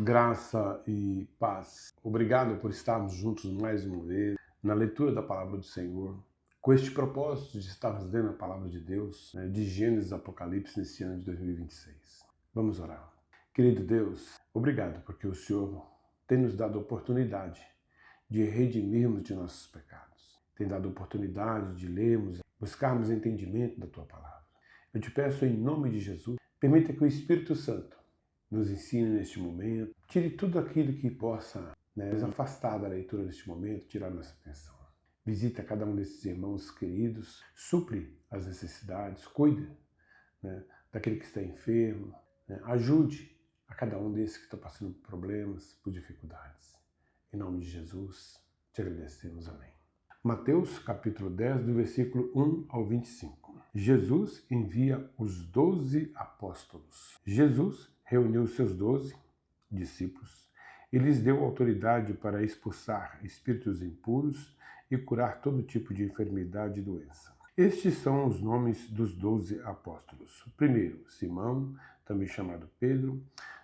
Graça e paz. Obrigado por estarmos juntos mais uma vez na leitura da palavra do Senhor, com este propósito de estarmos lendo a palavra de Deus, de Gênesis a Apocalipse nesse ano de 2026. Vamos orar. Querido Deus, obrigado porque o Senhor tem nos dado a oportunidade de redimirmos de nossos pecados. Tem dado a oportunidade de lermos, buscarmos entendimento da Tua palavra. Eu te peço em nome de Jesus, permita que o Espírito Santo nos ensine neste momento, tire tudo aquilo que possa nos afastar da leitura neste momento, tirar nossa atenção. Visita cada um desses irmãos queridos, supre as necessidades, cuida daquele que está enfermo, ajude a cada um desses que está passando por problemas, por dificuldades. Em nome de Jesus, te agradecemos. Amém. Mateus capítulo 10, do versículo 1 ao 25. Jesus envia os 12 apóstolos. Jesus reuniu os seus 12 discípulos e lhes deu autoridade para expulsar espíritos impuros e curar todo tipo de enfermidade e doença. Estes são os nomes dos 12 apóstolos. Primeiro, Simão, também chamado Pedro,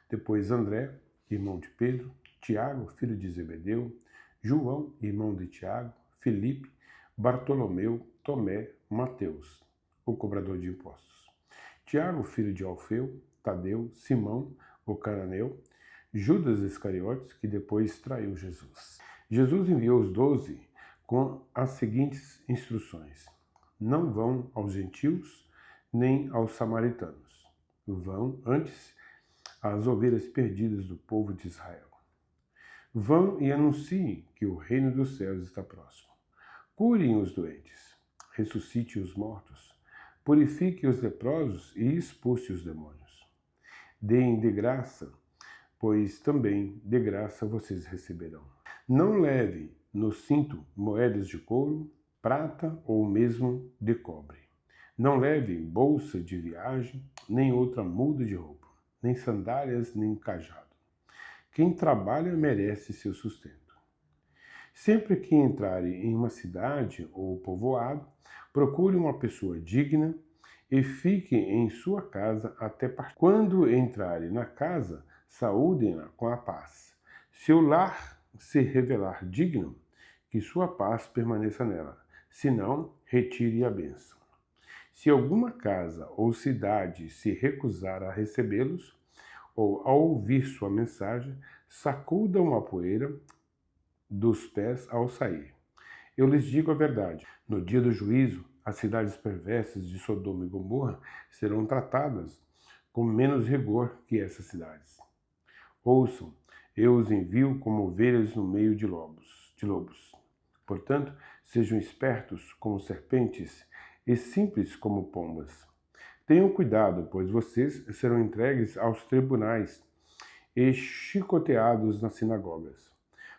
depois André, irmão de Pedro, Tiago, filho de Zebedeu, João, irmão de Tiago, Filipe, Bartolomeu, Tomé, Mateus, o cobrador de impostos, Tiago, filho de Alfeu, Tadeu, Simão, o cananeu, Judas Iscariotes, que depois traiu Jesus. Jesus enviou os 12 com as seguintes instruções: não vão aos gentios nem aos samaritanos. Vão, antes, às ovelhas perdidas do povo de Israel. Vão e anunciem que o reino dos céus está próximo. Curem os doentes, ressuscite os mortos, purifique os leprosos e expulse os demônios. Deem de graça, pois também de graça vocês receberão. Não leve no cinto moedas de couro, prata ou mesmo de cobre. Não leve bolsa de viagem, nem outra muda de roupa, nem sandálias, nem cajado. Quem trabalha merece seu sustento. Sempre que entrare em uma cidade ou povoado, procure uma pessoa digna e fique em sua casa até partir. Quando entrare na casa, saúdem-na com a paz. Se o lar se revelar digno, que sua paz permaneça nela. Se não, retire a bênção. Se alguma casa ou cidade se recusar a recebê-los, ou a ouvir sua mensagem, sacudam a poeira dos pés ao sair. Eu lhes digo a verdade: no dia do juízo, as cidades perversas de Sodoma e Gomorra serão tratadas com menos rigor que essas cidades. Ouçam, eu os envio como ovelhas no meio de lobos. Portanto, sejam espertos como serpentes e simples como pombas. Tenham cuidado, pois vocês serão entregues aos tribunais e chicoteados nas sinagogas.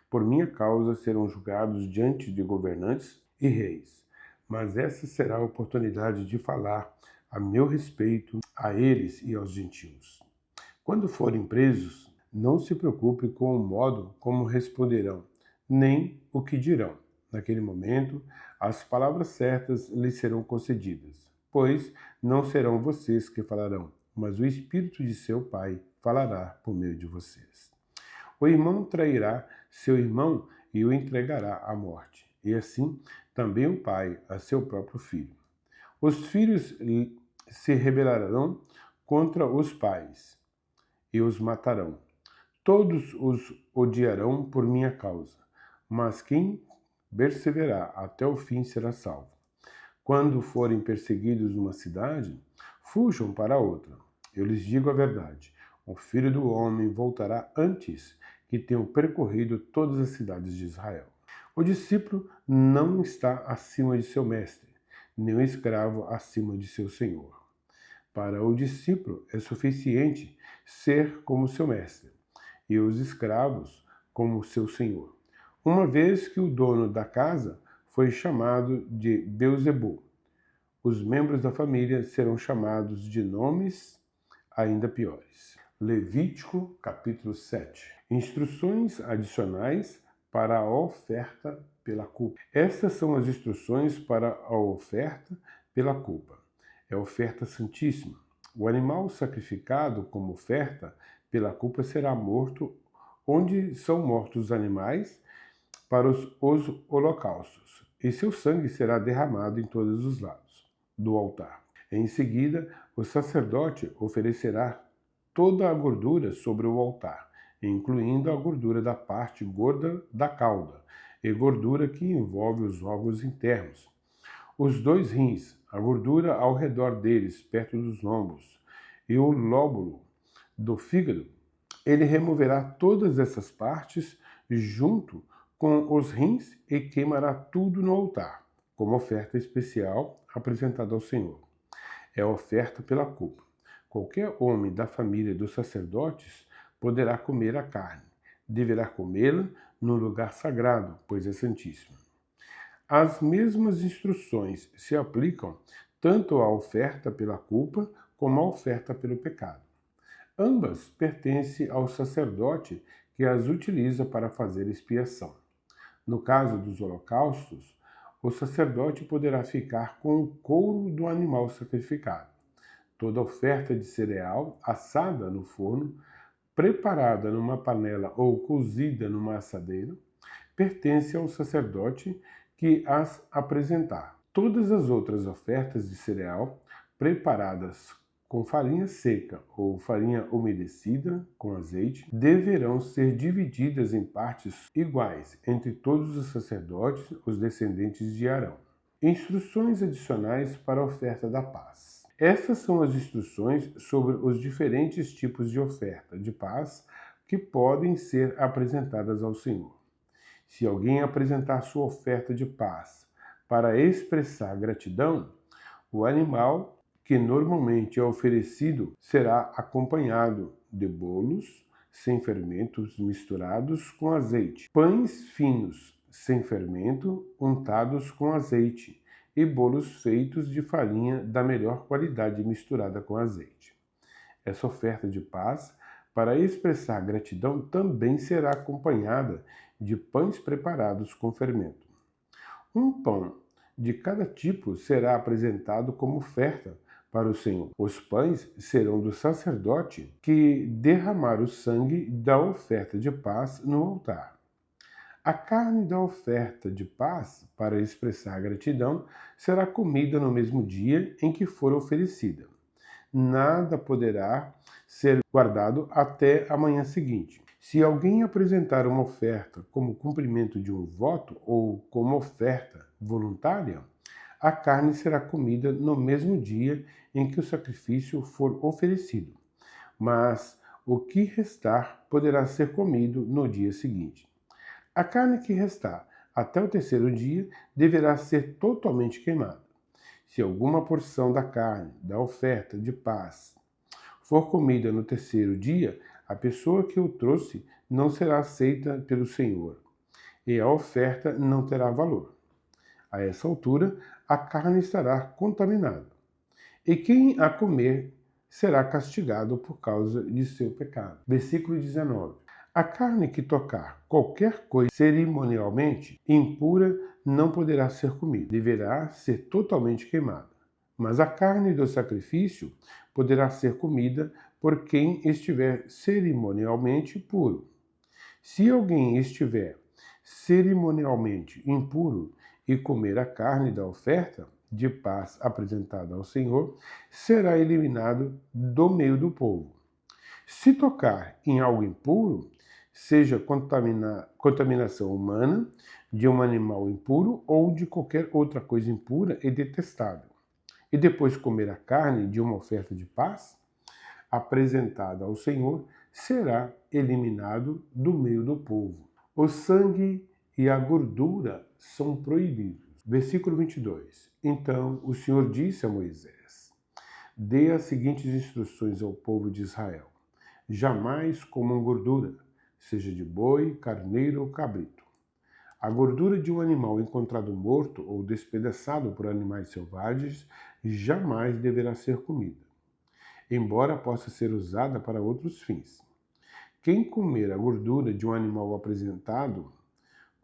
Por minha causa serão julgados diante de governantes e reis. Mas essa será a oportunidade de falar a meu respeito a eles e aos gentios. Quando forem presos, não se preocupe com o modo como responderão, nem o que dirão. Naquele momento, as palavras certas lhes serão concedidas, pois não serão vocês que falarão, mas o Espírito de seu Pai falará por meio de vocês. O irmão trairá seu irmão e o entregará à morte, e assim também o pai a seu próprio filho. Os filhos se rebelarão contra os pais e os matarão. Todos os odiarão por minha causa, mas quem perseverar até o fim será salvo. Quando forem perseguidos numa cidade, fujam para outra. Eu lhes digo a verdade: o Filho do Homem voltará antes que tenham percorrido todas as cidades de Israel. O discípulo não está acima de seu mestre, nem o escravo acima de seu senhor. Para o discípulo é suficiente ser como seu mestre, e os escravos como seu senhor. Uma vez que o dono da casa foi chamado de Beelzebul, os membros da família serão chamados de nomes ainda piores. Levítico capítulo 7. Instruções adicionais para a oferta pela culpa. Estas são as instruções para a oferta pela culpa. É a oferta santíssima. O animal sacrificado como oferta pela culpa será morto onde são mortos os animais para os holocaustos, e seu sangue será derramado em todos os lados do altar. Em seguida, o sacerdote oferecerá toda a gordura sobre o altar, incluindo a gordura da parte gorda da cauda e gordura que envolve os órgãos internos, os 2 rins, a gordura ao redor deles, perto dos lombos, e o lóbulo do fígado. Ele removerá todas essas partes junto com os rins e queimará tudo no altar, como oferta especial apresentada ao Senhor. É a oferta pela culpa. Qualquer homem da família dos sacerdotes poderá comer a carne. Deverá comê-la no lugar sagrado, pois é santíssimo. As mesmas instruções se aplicam tanto à oferta pela culpa como à oferta pelo pecado. Ambas pertencem ao sacerdote que as utiliza para fazer expiação. No caso dos holocaustos, o sacerdote poderá ficar com o couro do animal sacrificado. Toda oferta de cereal assada no forno, preparada numa panela ou cozida numa assadeira, pertence ao sacerdote que as apresentar. Todas as outras ofertas de cereal, preparadas com farinha seca ou farinha umedecida com azeite, deverão ser divididas em partes iguais entre todos os sacerdotes, os descendentes de Arão. Instruções adicionais para a oferta da paz. Essas são as instruções sobre os diferentes tipos de oferta de paz que podem ser apresentadas ao Senhor. Se alguém apresentar sua oferta de paz para expressar gratidão, o animal que normalmente é oferecido será acompanhado de bolos sem fermentos misturados com azeite, pães finos sem fermento untados com azeite e bolos feitos de farinha da melhor qualidade misturada com azeite. Essa oferta de paz, para expressar gratidão, também será acompanhada de pães preparados com fermento. Um pão de cada tipo será apresentado como oferta para o Senhor. Os pães serão do sacerdote que derramar o sangue da oferta de paz no altar. A carne da oferta de paz, para expressar gratidão, será comida no mesmo dia em que for oferecida. Nada poderá ser guardado até a manhã seguinte. Se alguém apresentar uma oferta como cumprimento de um voto ou como oferta voluntária, a carne será comida no mesmo dia em que o sacrifício for oferecido, mas o que restar poderá ser comido no dia seguinte. A carne que restar até o 3º dia deverá ser totalmente queimada. Se alguma porção da carne da oferta de paz for comida no 3º dia, a pessoa que o trouxe não será aceita pelo Senhor, e a oferta não terá valor. A essa altura, a carne estará contaminada, e quem a comer será castigado por causa de seu pecado. Versículo 19. A carne que tocar qualquer coisa cerimonialmente impura não poderá ser comida, deverá ser totalmente queimada. Mas a carne do sacrifício poderá ser comida por quem estiver cerimonialmente puro. Se alguém estiver cerimonialmente impuro e comer a carne da oferta de paz apresentada ao Senhor, será eliminado do meio do povo. Se tocar em algo impuro, seja contaminação humana, de um animal impuro ou de qualquer outra coisa impura e detestável, e depois comer a carne de uma oferta de paz apresentada ao Senhor, será eliminado do meio do povo. O sangue e a gordura são proibidos. Versículo 22. Então o Senhor disse a Moisés: dê as seguintes instruções ao povo de Israel: jamais comam gordura, seja de boi, carneiro ou cabrito. A gordura de um animal encontrado morto ou despedaçado por animais selvagens jamais deverá ser comida, embora possa ser usada para outros fins. Quem comer a gordura de um animal apresentado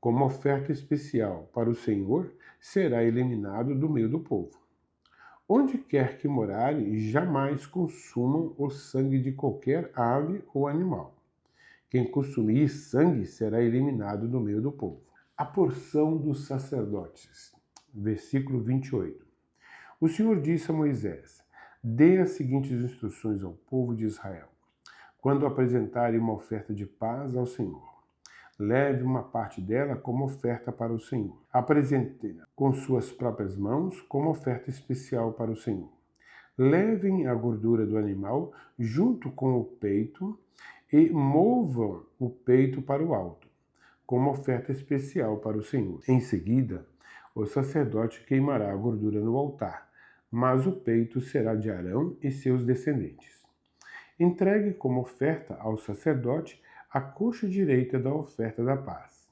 como oferta especial para o Senhor será eliminado do meio do povo. Onde quer que morarem, jamais consumam o sangue de qualquer ave ou animal Quem consumir sangue será eliminado do meio do povo. A porção dos sacerdotes. Versículo 28. O Senhor disse a Moisés: dê as seguintes instruções ao povo de Israel. Quando apresentarem uma oferta de paz ao Senhor, leve uma parte dela como oferta para o Senhor. Apresente-na com suas próprias mãos como oferta especial para o Senhor. Levem a gordura do animal junto com o peito e movam o peito para o alto, como oferta especial para o Senhor. Em seguida, o sacerdote queimará a gordura no altar, mas o peito será de Arão e seus descendentes. Entregue como oferta ao sacerdote a coxa direita da oferta da paz.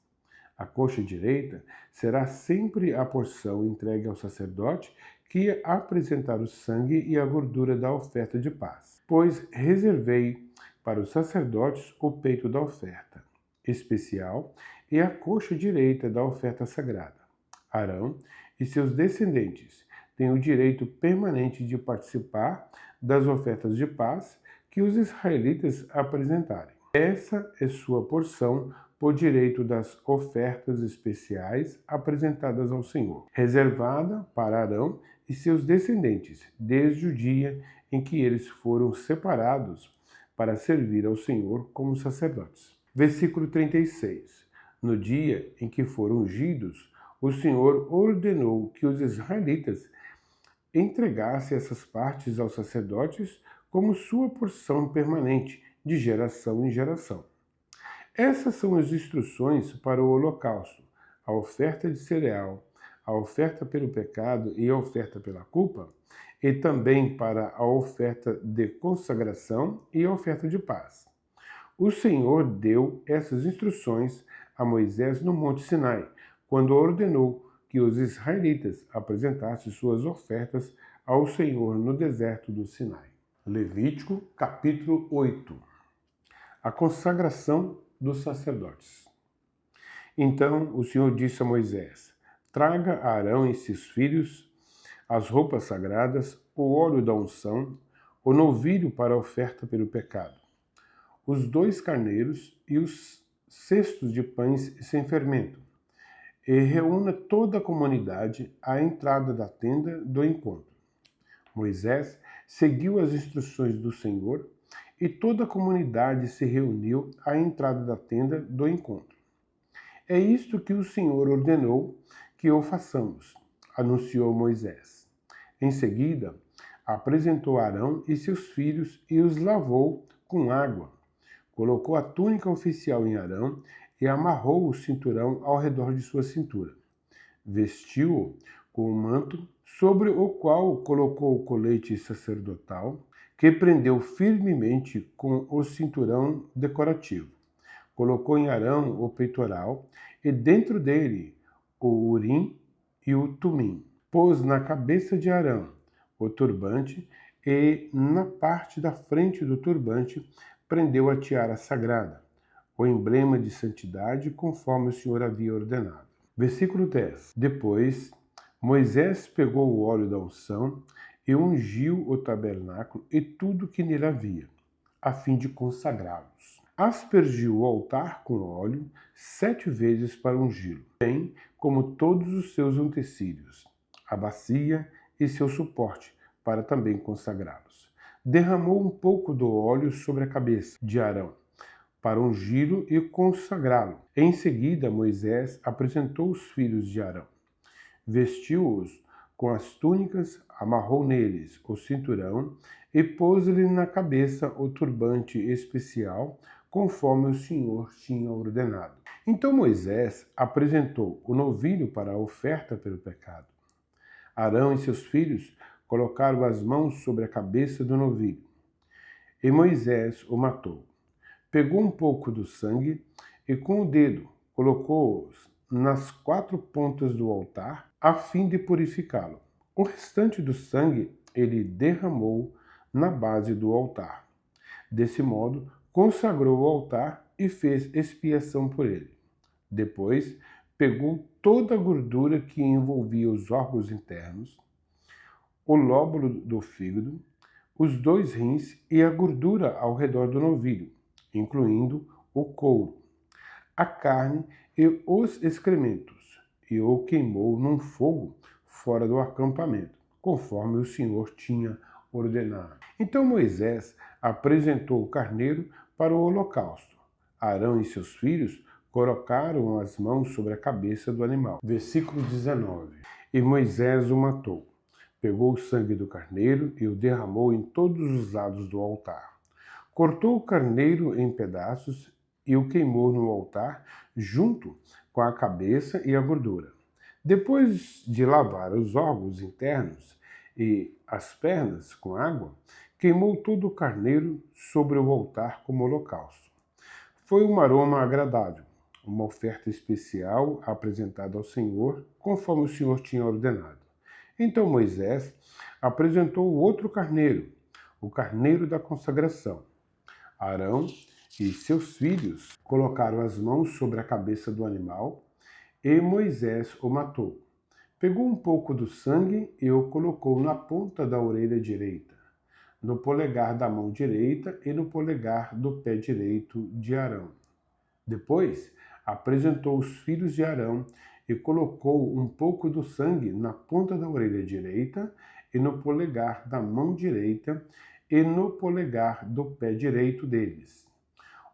A coxa direita será sempre a porção entregue ao sacerdote que apresentar o sangue e a gordura da oferta de paz. Pois reservei para os sacerdotes o peito da oferta especial e a coxa direita da oferta sagrada. Arão e seus descendentes têm o direito permanente de participar das ofertas de paz que os israelitas apresentarem. Essa é sua porção por direito das ofertas especiais apresentadas ao Senhor, reservada para Arão e seus descendentes, desde o dia em que eles foram separados para servir ao Senhor como sacerdotes. Versículo 36. No dia em que foram ungidos, o Senhor ordenou que os israelitas entregassem essas partes aos sacerdotes como sua porção permanente, de geração em geração. Essas são as instruções para o holocausto, a oferta de cereal, a oferta pelo pecado e a oferta pela culpa, e também para a oferta de consagração e a oferta de paz. O Senhor deu essas instruções a Moisés no Monte Sinai, quando ordenou que os israelitas apresentassem suas ofertas ao Senhor no deserto do Sinai. Levítico, capítulo 8. A consagração dos sacerdotes. Então o Senhor disse a Moisés: traga a Arão e seus filhos as roupas sagradas, o óleo da unção, o novilho para a oferta pelo pecado, os 2 carneiros e os cestos de pães sem fermento, e reúna toda a comunidade à entrada da tenda do encontro. Moisés seguiu as instruções do Senhor e toda a comunidade se reuniu à entrada da tenda do encontro. É isto que o Senhor ordenou que o façamos, anunciou Moisés. Em seguida, apresentou Arão e seus filhos e os lavou com água. Colocou a túnica oficial em Arão e amarrou o cinturão ao redor de sua cintura. Vestiu-o com o manto, sobre o qual colocou o colete sacerdotal, que prendeu firmemente com o cinturão decorativo. Colocou em Arão o peitoral e dentro dele o urim e o tumim. Pôs na cabeça de Arão o turbante e na parte da frente do turbante prendeu a tiara sagrada, o emblema de santidade, conforme o Senhor havia ordenado. Versículo 10. Depois, Moisés pegou o óleo da unção e ungiu o tabernáculo e tudo que nele havia, a fim de consagrá-los. Aspergiu o altar com óleo 7 vezes para ungí-lo, bem como todos os seus utensílios, a bacia e seu suporte, para também consagrá-los. Derramou um pouco do óleo sobre a cabeça de Arão, para ungí-lo e consagrá-lo. Em seguida, Moisés apresentou os filhos de Arão. Vestiu-os com as túnicas, amarrou neles o cinturão e pôs-lhe na cabeça o turbante especial, conforme o Senhor tinha ordenado. Então Moisés apresentou o novilho para a oferta pelo pecado. Arão e seus filhos colocaram as mãos sobre a cabeça do novilho, e Moisés o matou. Pegou um pouco do sangue e com o dedo colocou-os nas 4 pontas do altar, a fim de purificá-lo. O restante do sangue ele derramou na base do altar. Desse modo, consagrou o altar e fez expiação por ele. Depois, pegou toda a gordura que envolvia os órgãos internos, o lóbulo do fígado, os 2 rins e a gordura ao redor do novilho, incluindo o couro, a carne e os excrementos, e o queimou num fogo fora do acampamento, conforme o Senhor tinha ordenado. Então Moisés apresentou o carneiro para o holocausto. Arão e seus filhos colocaram as mãos sobre a cabeça do animal. Versículo 19. E Moisés o matou. Pegou o sangue do carneiro e o derramou em todos os lados do altar. Cortou o carneiro em pedaços e o queimou no altar, junto com a cabeça e a gordura. Depois de lavar os órgãos internos e as pernas com água, queimou todo o carneiro sobre o altar como holocausto. Foi um aroma agradável, uma oferta especial apresentada ao Senhor, conforme o Senhor tinha ordenado. Então Moisés apresentou o outro carneiro, o carneiro da consagração. Arão e seus filhos colocaram as mãos sobre a cabeça do animal e Moisés o matou. Pegou um pouco do sangue e o colocou na ponta da orelha direita, no polegar da mão direita e no polegar do pé direito de Arão. Depois, apresentou os filhos de Arão e colocou um pouco do sangue na ponta da orelha direita e no polegar da mão direita e no polegar do pé direito deles.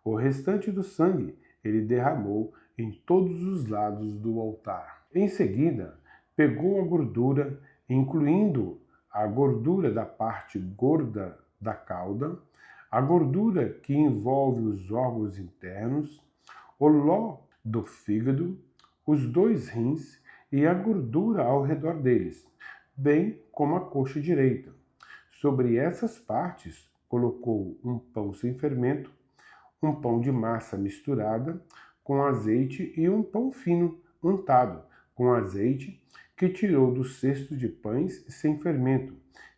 O restante do sangue ele derramou em todos os lados do altar. Em seguida, pegou a gordura, incluindo a gordura da parte gorda da cauda, a gordura que envolve os órgãos internos, o ló do fígado, os 2 rins e a gordura ao redor deles, bem como a coxa direita. Sobre essas partes, colocou um pão sem fermento, um pão de massa misturada com azeite e um pão fino untado com azeite que tirou do cesto de pães sem fermento,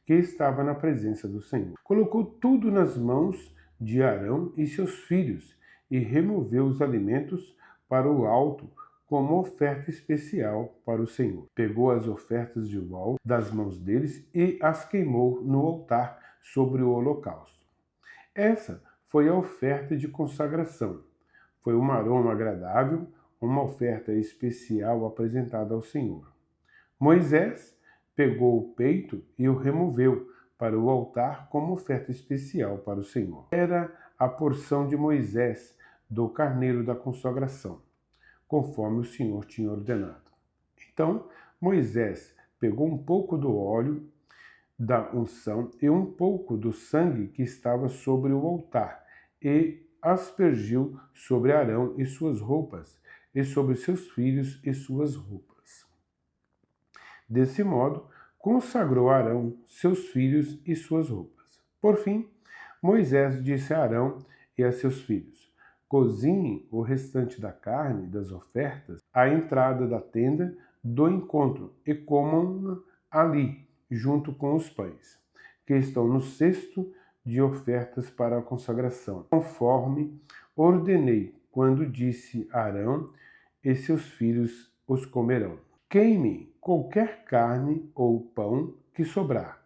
que estava na presença do Senhor. Colocou tudo nas mãos de Arão e seus filhos e removeu os alimentos para o alto como oferta especial para o Senhor. Pegou as ofertas de volta das mãos deles e as queimou no altar sobre o holocausto. Essa foi a oferta de consagração. Foi um aroma agradável, uma oferta especial apresentada ao Senhor. Moisés pegou o peito e o removeu para o altar como oferta especial para o Senhor. Era a porção de Moisés do carneiro da consagração, conforme o Senhor tinha ordenado. Então, Moisés pegou um pouco do óleo da unção e um pouco do sangue que estava sobre o altar e aspergiu sobre Arão e suas roupas, e sobre seus filhos e suas roupas. Desse modo, consagrou Arão, seus filhos e suas roupas. Por fim, Moisés disse a Arão e a seus filhos: cozinhem o restante da carne das ofertas à entrada da tenda do encontro e comam ali, junto com os pães, que estão no cesto de ofertas para a consagração, conforme ordenei quando disse a Arão e seus filhos os comerão. Queime qualquer carne ou pão que sobrar.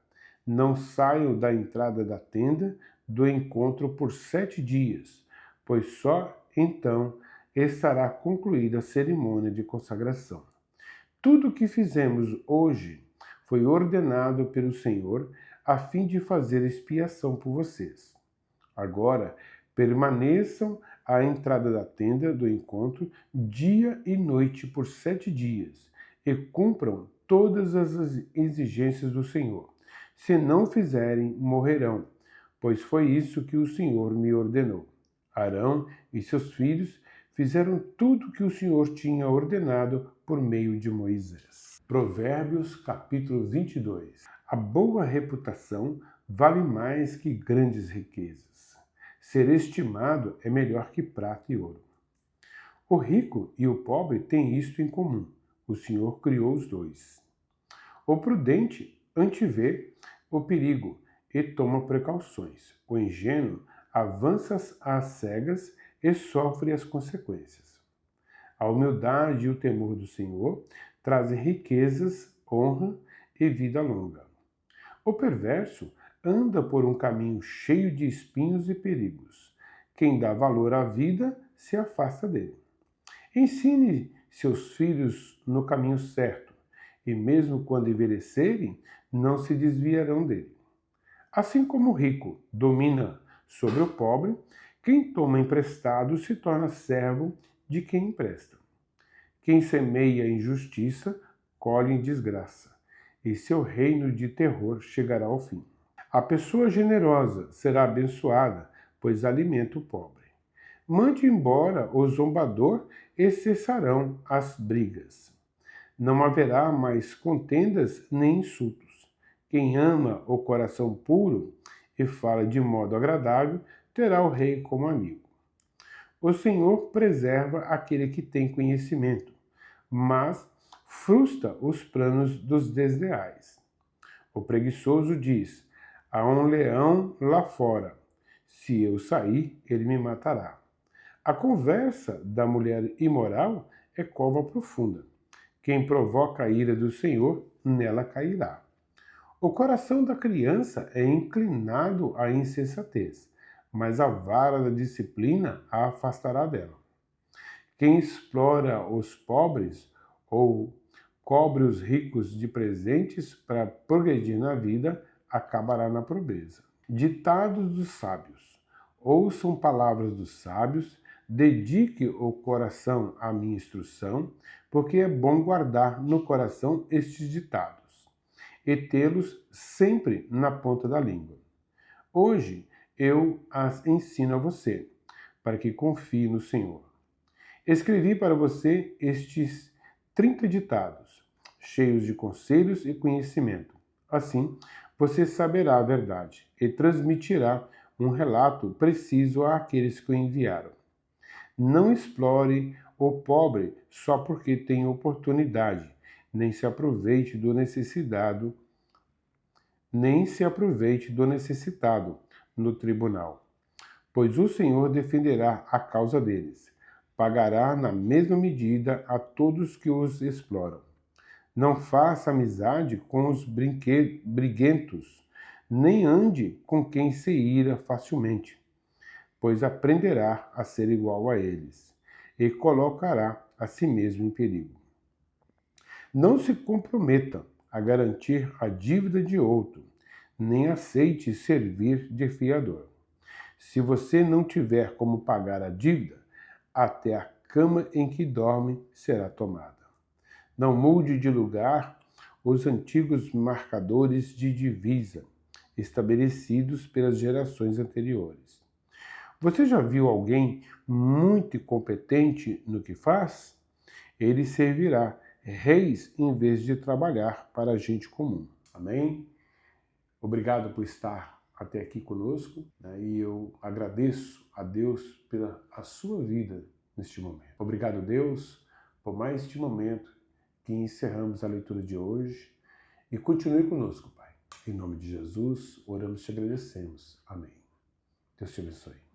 Não saiam da entrada da tenda do encontro por 7 dias, pois só então estará concluída a cerimônia de consagração. Tudo o que fizemos hoje foi ordenado pelo Senhor a fim de fazer expiação por vocês. Agora, permaneçam à entrada da tenda do encontro dia e noite por 7 dias e cumpram todas as exigências do Senhor. Se não fizerem, morrerão, pois foi isso que o Senhor me ordenou. Arão e seus filhos fizeram tudo o que o Senhor tinha ordenado por meio de Moisés. Provérbios capítulo 22. A boa reputação vale mais que grandes riquezas. Ser estimado é melhor que prata e ouro. O rico e o pobre têm isto em comum: o Senhor criou os dois. O prudente antevê o perigo e toma precauções. O ingênuo avança às cegas e sofre as consequências. A humildade e o temor do Senhor trazem riquezas, honra e vida longa. O perverso anda por um caminho cheio de espinhos e perigos. Quem dá valor à vida se afasta dele. Ensine seus filhos no caminho certo, e mesmo quando envelhecerem, não se desviarão dele. Assim como o rico domina sobre o pobre, quem toma emprestado se torna servo de quem empresta. Quem semeia injustiça, colhe desgraça, e seu reino de terror chegará ao fim. A pessoa generosa será abençoada, pois alimenta o pobre. Mande embora o zombador e cessarão as brigas. Não haverá mais contendas nem insultos. Quem ama o coração puro e fala de modo agradável, terá o rei como amigo. O Senhor preserva aquele que tem conhecimento, mas frustra os planos dos desleais. O preguiçoso diz: há um leão lá fora. Se eu sair, ele me matará. A conversa da mulher imoral é cova profunda. Quem provoca a ira do Senhor, nela cairá. O coração da criança é inclinado à insensatez, mas a vara da disciplina a afastará dela. Quem explora os pobres ou cobre os ricos de presentes para progredir na vida, acabará na pobreza. Ditados dos sábios. Ouçam palavras dos sábios, dedique o coração à minha instrução, porque é bom guardar no coração estes ditados e tê-los sempre na ponta da língua. Hoje eu as ensino a você, para que confie no Senhor. Escrevi para você estes 30 ditados, cheios de conselhos e conhecimento. Assim, você saberá a verdade e transmitirá um relato preciso àqueles que o enviaram. Não explore o pobre só porque tem oportunidade, nem se aproveite do necessitado no tribunal, pois o Senhor defenderá a causa deles. Pagará na mesma medida a todos que os exploram. Não faça amizade com os briguentos, nem ande com quem se ira facilmente, pois aprenderá a ser igual a eles e colocará a si mesmo em perigo. Não se comprometa a garantir a dívida de outro, nem aceite servir de fiador. Se você não tiver como pagar a dívida, até a cama em que dorme será tomada. Não mude de lugar os antigos marcadores de divisa, estabelecidos pelas gerações anteriores. Você já viu alguém muito incompetente no que faz? Ele servirá reis em vez de trabalhar para a gente comum. Amém? Obrigado por estar até aqui conosco, né? E eu agradeço a Deus pela a sua vida neste momento. Obrigado, Deus, por mais este momento que encerramos a leitura de hoje. E continue conosco, Pai. Em nome de Jesus, oramos e te agradecemos. Amém. Deus te abençoe.